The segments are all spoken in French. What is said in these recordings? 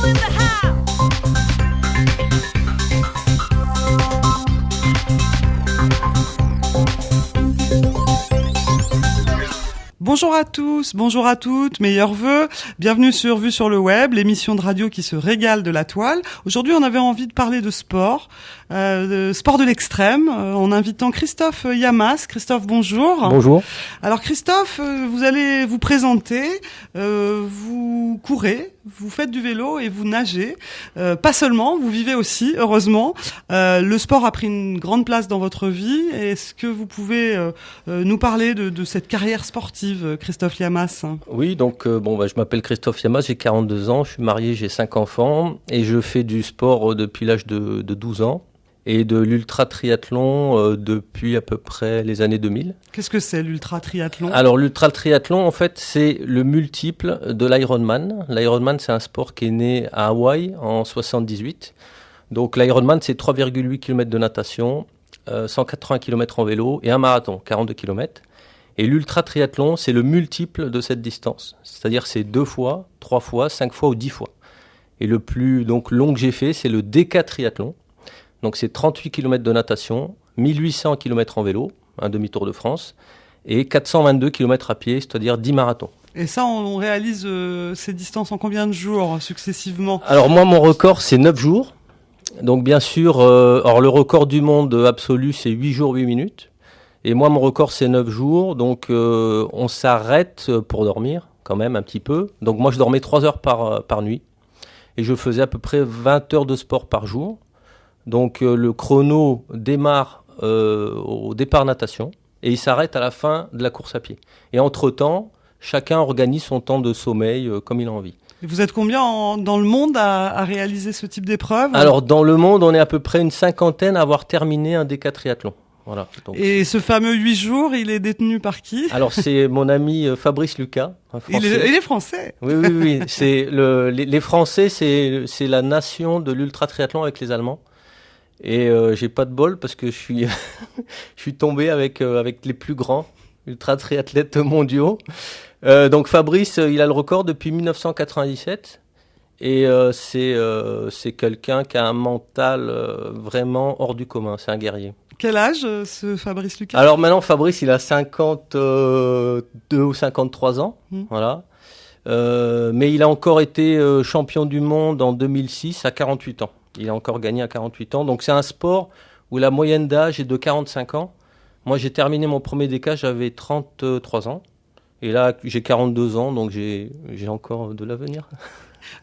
in the house. Bonjour à tous, bonjour à toutes, meilleurs vœux. Bienvenue sur Vue sur le Web, l'émission de radio qui se régale de la toile. Aujourd'hui, on avait envie de parler de sport de l'extrême, en invitant Christophe Yamas. Christophe, bonjour. Bonjour. Alors Christophe, vous allez vous présenter, vous courez, vous faites du vélo et vous nagez. Pas seulement, vous vivez aussi, heureusement. Le sport a pris une grande place dans votre vie. Est-ce que vous pouvez nous parler de cette carrière sportive, Christophe Yamas? Oui, donc je m'appelle Christophe Yamas, j'ai 42 ans, je suis marié, j'ai 5 enfants et je fais du sport depuis l'âge de 12 ans et de l'ultra-triathlon depuis à peu près les années 2000. Qu'est-ce que c'est l'ultra-triathlon? Alors l'ultra-triathlon, en fait, c'est le multiple de l'Ironman. L'Ironman, c'est un sport qui est né à Hawaï en 78. Donc l'Ironman, c'est 3,8 km de natation, 180 km en vélo et un marathon, 42 km. Et l'ultra-triathlon, c'est le multiple de cette distance. C'est-à-dire c'est 2 fois, 3 fois, 5 fois ou 10 fois. Et le plus long que j'ai fait, c'est le déca-triathlon. Donc c'est 38 km de natation, 1800 km en vélo, un demi-tour de France, et 422 km à pied, c'est-à-dire 10 marathons. Et ça, on réalise ces distances en combien de jours, successivement? Alors moi, mon record, c'est 9 jours. Donc bien sûr, le record du monde absolu, c'est 8 jours, 8 minutes. Et moi, mon record, c'est 9 jours. Donc on s'arrête pour dormir, quand même, un petit peu. Donc moi, je dormais 3 heures par nuit. Et je faisais à peu près 20 heures de sport par jour. Donc le chrono démarre au départ natation et il s'arrête à la fin de la course à pied. Et entre-temps, chacun organise son temps de sommeil comme il a envie. Et vous êtes combien dans le monde à réaliser ce type d'épreuve? Alors dans le monde, on est à peu près une cinquantaine à avoir terminé un déca-triathlon. Voilà, donc. Et ce fameux 8 jours, il est détenu par qui? Alors c'est mon ami Fabrice Lucas, un Français. Il est français. Oui. C'est les Français, c'est la nation de l'ultra-triathlon avec les Allemands. Et j'ai pas de bol parce que je suis tombé avec les plus grands ultra-triathlètes mondiaux. Donc Fabrice, il a le record depuis 1997 et c'est quelqu'un qui a un mental vraiment hors du commun, c'est un guerrier. Quel âge ce Fabrice Lucas? Alors maintenant Fabrice, il a 52 ou 53 ans, voilà. Mais il a encore été champion du monde en 2006 à 48 ans. Il a encore gagné à 48 ans. Donc c'est un sport où la moyenne d'âge est de 45 ans. Moi, j'ai terminé mon premier déca, j'avais 33 ans. Et là, j'ai 42 ans, donc j'ai encore de l'avenir.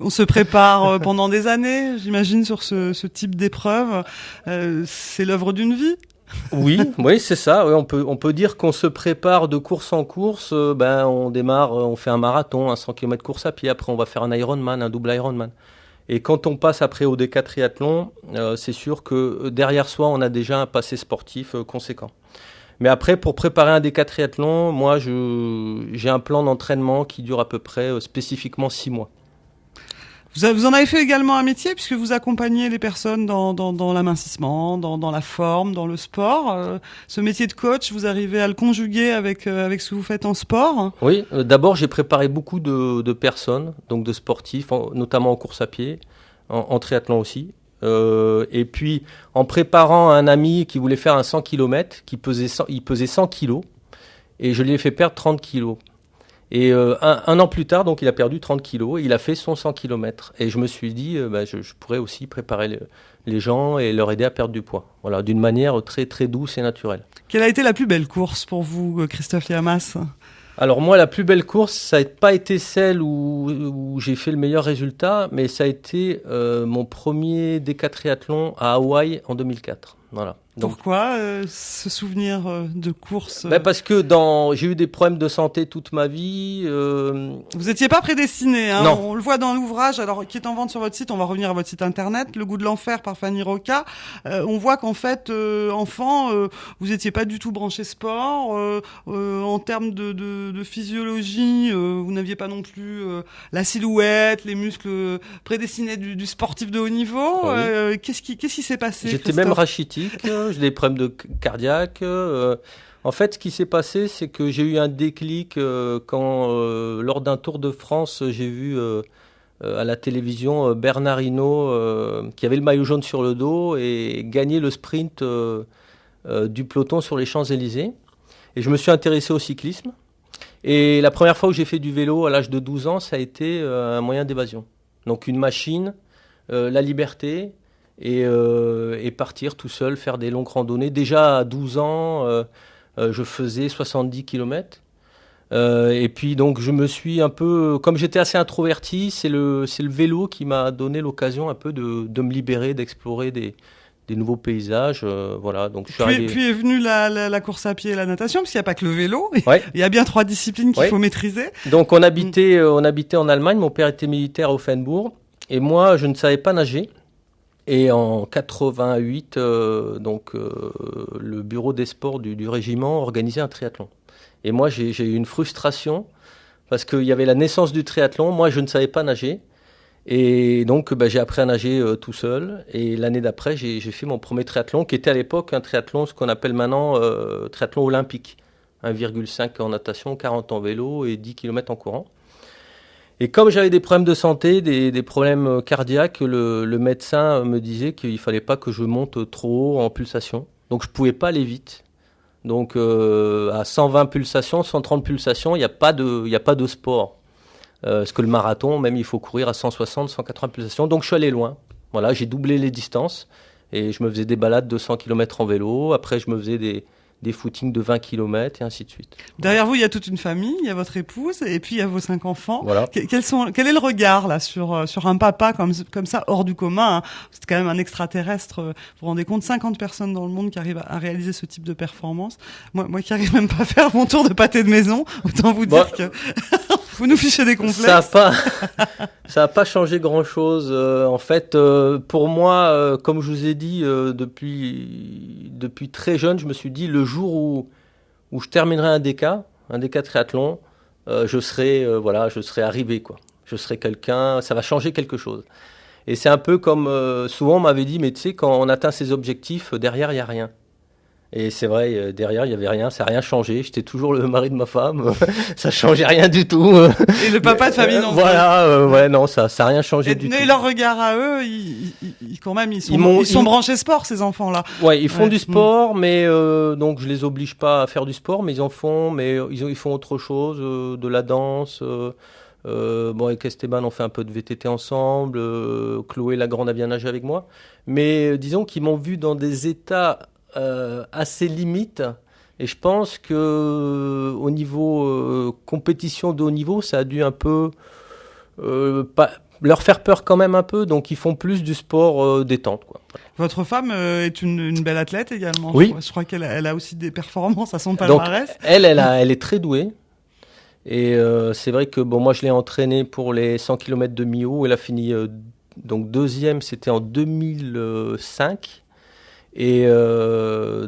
On se prépare pendant des années, j'imagine, sur ce type d'épreuve. C'est l'œuvre d'une vie. Oui, c'est ça. Oui, on peut dire qu'on se prépare de course en course. On démarre, on fait un marathon, un 100 km course à pied. Après, on va faire un Ironman, un double Ironman. Et quand on passe après au déca-triathlon, c'est sûr que derrière soi, on a déjà un passé sportif conséquent. Mais après, pour préparer un déca-triathlon, moi, j'ai un plan d'entraînement qui dure à peu près spécifiquement 6 mois. Vous en avez fait également un métier puisque vous accompagnez les personnes dans l'amincissement, dans la forme, dans le sport. Ce métier de coach, vous arrivez à le conjuguer avec ce que vous faites en sport? Oui, d'abord j'ai préparé beaucoup de personnes, donc de sportifs, notamment en course à pied, en triathlon aussi. Et puis en préparant un ami qui voulait faire un 100 km, il pesait 100 kilos, et je lui ai fait perdre 30 kilos. Et un an plus tard, donc il a perdu 30 kilos et il a fait son 100 km. Et je me suis dit, je pourrais aussi préparer les gens et leur aider à perdre du poids. Voilà, d'une manière très très douce et naturelle. Quelle a été la plus belle course pour vous, Christophe Yamas? Alors moi, la plus belle course, ça n'a pas été celle où j'ai fait le meilleur résultat, mais ça a été mon premier déca-triathlon à Hawaï en 2004. Voilà. Donc, pourquoi ce souvenir de course? Parce que j'ai eu des problèmes de santé toute ma vie. Vous n'étiez pas prédestiné, hein? Non. On le voit dans l'ouvrage, alors qui est en vente sur votre site. On va revenir à votre site internet, Le goût de l'enfer par Fanny Roca. On voit qu'en fait, enfant, vous n'étiez pas du tout branché sport. En termes de physiologie, vous n'aviez pas non plus la silhouette, les muscles prédestinés du sportif de haut niveau. Oui. Qu'est-ce qui s'est passé? J'étais même rachitique. J'ai des problèmes cardiaques. En fait, ce qui s'est passé, c'est que j'ai eu un déclic quand, lors d'un Tour de France, j'ai vu à la télévision Bernard Hinault, qui avait le maillot jaune sur le dos et gagnait le sprint du peloton sur les Champs-Élysées. Et je me suis intéressé au cyclisme. Et la première fois où j'ai fait du vélo à l'âge de 12 ans, ça a été un moyen d'évasion. Donc une machine, la liberté et partir tout seul, faire des longues randonnées. Déjà à 12 ans, je faisais 70 km. Et puis donc je me suis un peu, comme j'étais assez introverti, c'est le vélo qui m'a donné l'occasion un peu de me libérer, d'explorer des nouveaux paysages. Voilà, donc je suis arrivé. Puis est venue la course à pied et la natation, parce qu'il n'y a pas que le vélo. Ouais. Il y a bien 3 disciplines qu'il faut maîtriser. Donc on habitait en Allemagne. Mon père était militaire à Offenbourg et moi je ne savais pas nager. Et en 88, le bureau des sports du régiment organisait un triathlon. Et moi, j'ai eu une frustration parce qu'il y avait la naissance du triathlon. Moi, je ne savais pas nager. Et donc, j'ai appris à nager tout seul. Et l'année d'après, j'ai fait mon premier triathlon, qui était à l'époque un triathlon, ce qu'on appelle maintenant triathlon olympique. 1,5 en natation, 40 en vélo et 10 km en courant. Et comme j'avais des problèmes de santé, des problèmes cardiaques, le médecin me disait qu'il ne fallait pas que je monte trop haut en pulsation. Donc, je ne pouvais pas aller vite. Donc à 120 pulsations, 130 pulsations, il n'y a pas de sport. Parce que le marathon, même il faut courir à 160, 180 pulsations. Donc je suis allé loin. Voilà, j'ai doublé les distances et je me faisais des balades de 100 km en vélo. Après, je me faisais des footings de 20 km et ainsi de suite. Derrière vous, il y a toute une famille, il y a votre épouse et puis il y a vos 5 enfants. Voilà. Quel est le regard là sur un papa comme ça hors du commun, hein. C'est quand même un extraterrestre. Vous vous rendez compte, 50 personnes dans le monde qui arrivent à réaliser ce type de performance. Moi qui arrive même pas à faire mon tour de pâté de maison, autant vous dire que vous nous fichez des complexes. Ça a pas changé grand-chose. En fait, pour moi, comme je vous ai dit, depuis très jeune, je me suis dit le jour où je terminerai un DK triathlon, je serai arrivé, quoi. Je serai quelqu'un, ça va changer quelque chose. Et c'est un peu comme souvent on m'avait dit, mais tu sais, quand on atteint ses objectifs, derrière il y a rien. Et c'est vrai, derrière, il y avait rien, ça n'a rien changé. J'étais toujours le mari de ma femme, ça changeait rien du tout. Et le papa de famille non plus. Voilà, non, ça n'a rien changé du tout. Et leur regard à eux, ils sont branchés sport, ces enfants-là. Ouais, ils font du sport, mais donc je les oblige pas à faire du sport, mais ils en font, mais ils font autre chose, de la danse. Avec Esteban, on fait un peu de VTT ensemble. Chloé, la grande, a bien nagé avec moi. Mais disons qu'ils m'ont vu dans des états assez limites, et je pense que au niveau compétition de haut niveau, ça a dû un peu leur faire peur quand même un peu, donc ils font plus du sport détente, quoi. Votre femme est une belle athlète également. Oui. Je crois qu'elle a aussi des performances à son palmarès. Donc elle est très douée. Et c'est vrai que moi je l'ai entraînée pour les 100 km de Millau. Elle a fini donc deuxième, c'était en 2005. Et en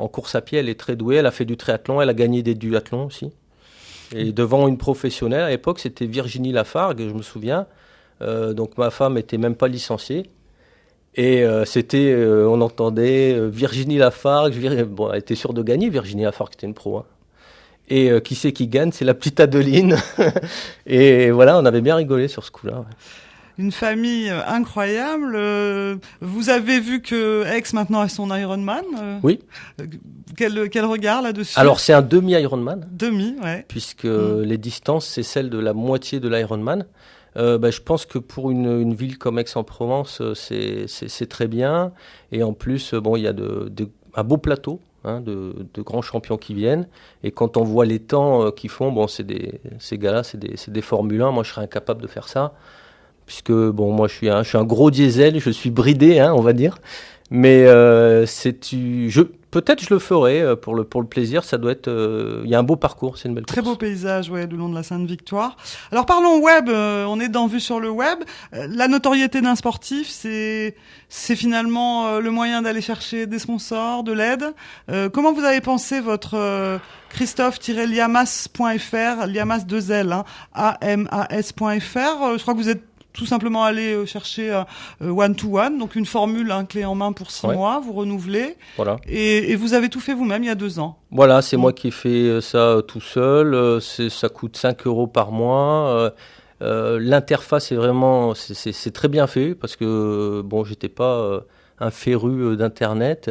course à pied, elle est très douée. Elle a fait du triathlon, elle a gagné des duathlons aussi. Et devant une professionnelle, à l'époque, c'était Virginie Lafargue, je me souviens. Donc ma femme était même pas licenciée. Et on entendait Virginie Lafargue. Elle était sûre de gagner. Virginie Lafargue, c'était une pro. Hein. Et qui c'est qui gagne? C'est la petite Adeline. Et voilà, on avait bien rigolé sur ce coup-là. Ouais. Une famille incroyable. Vous avez vu que Aix maintenant a son Ironman. Oui. Quel regard là-dessus? Alors c'est un demi-Ironman. Demi, ouais. Puisque les distances, c'est celle de la moitié de l'Ironman. Je pense que pour une ville comme Aix-en-Provence, c'est très bien. Et en plus, il y a un beau plateau. De grands champions qui viennent, et quand on voit les temps qu'ils font, ces gars-là, c'est des Formule 1. Moi, je serais incapable de faire ça, puisque moi, je suis un gros diesel, je suis bridé, on va dire. Mais peut-être je le ferai pour le plaisir. Ça doit être. Il y a un beau parcours, c'est une belle course. Très beau paysage, le long de la Sainte-Victoire. Alors parlons web. On est dans Vue sur le web. La notoriété d'un sportif, c'est finalement le moyen d'aller chercher des sponsors, de l'aide. Comment vous avez pensé votre Christophe-liamas.fr, Liamas 2L, AMAS.fr. Je crois que vous êtes tout simplement aller chercher one-to-one, donc une formule clé en main pour 6 mois, vous renouvelez. Voilà. Et vous avez tout fait vous-même il y a 2 ans. Voilà, c'est moi qui ai fait ça tout seul. Ça coûte 5 € par mois. L'interface est vraiment, c'est très bien fait parce que bon, j'étais pas un féru d'internet,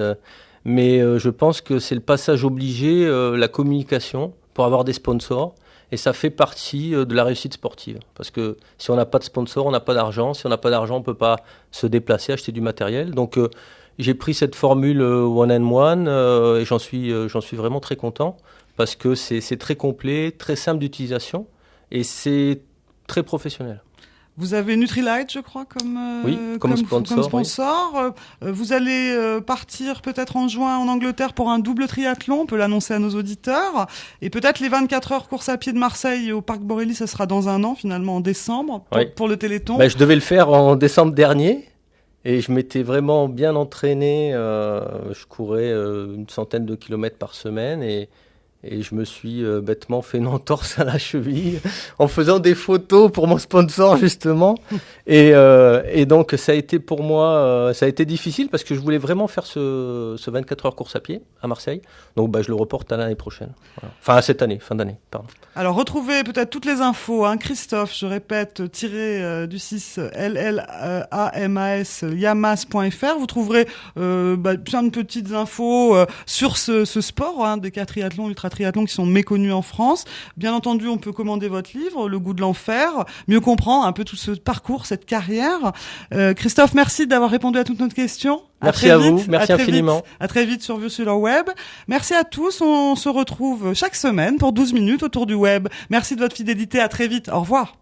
mais je pense que c'est le passage obligé, la communication pour avoir des sponsors. Et ça fait partie de la réussite sportive. Parce que si on n'a pas de sponsor, on n'a pas d'argent. Si on n'a pas d'argent, on ne peut pas se déplacer, acheter du matériel. Donc j'ai pris cette formule one and one et j'en suis vraiment très content. Parce que c'est très complet, très simple d'utilisation et c'est très professionnel. Vous avez Nutrilite, je crois, comme sponsor. Oui. Vous allez partir peut-être en juin en Angleterre pour un double triathlon, on peut l'annoncer à nos auditeurs. Et peut-être les 24 heures course à pied de Marseille au Parc Borély, ça sera dans un an, finalement, en décembre, pour le Téléthon. Je devais le faire en décembre dernier. Et je m'étais vraiment bien entraîné. Je courais une centaine de kilomètres par semaine et je me suis bêtement fait une entorse à la cheville en faisant des photos pour mon sponsor justement. Et donc ça a été pour moi, ça a été difficile parce que je voulais vraiment faire ce 24 heures course à pied à Marseille. Donc je le reporte à l'année prochaine. Voilà. Enfin à cette année, fin d'année, pardon. Alors retrouvez peut-être toutes les infos, Christophe, je répète, du 6 LLAMAS, yamas.fr. Vous trouverez plein de petites infos sur ce sport, des cas triathlons, ultra-triathlons qui sont méconnus en France. Bien entendu, on peut commander votre livre, Le goût de l'enfer, mieux comprendre un peu tout ce parcours, cette carrière. Christophe, merci d'avoir répondu à toutes nos questions. Merci à vous, merci infiniment. À très vite sur Vieux sur leur web. Merci à tous, on se retrouve chaque semaine pour 12 minutes autour du web. Merci de votre fidélité, à très vite, au revoir.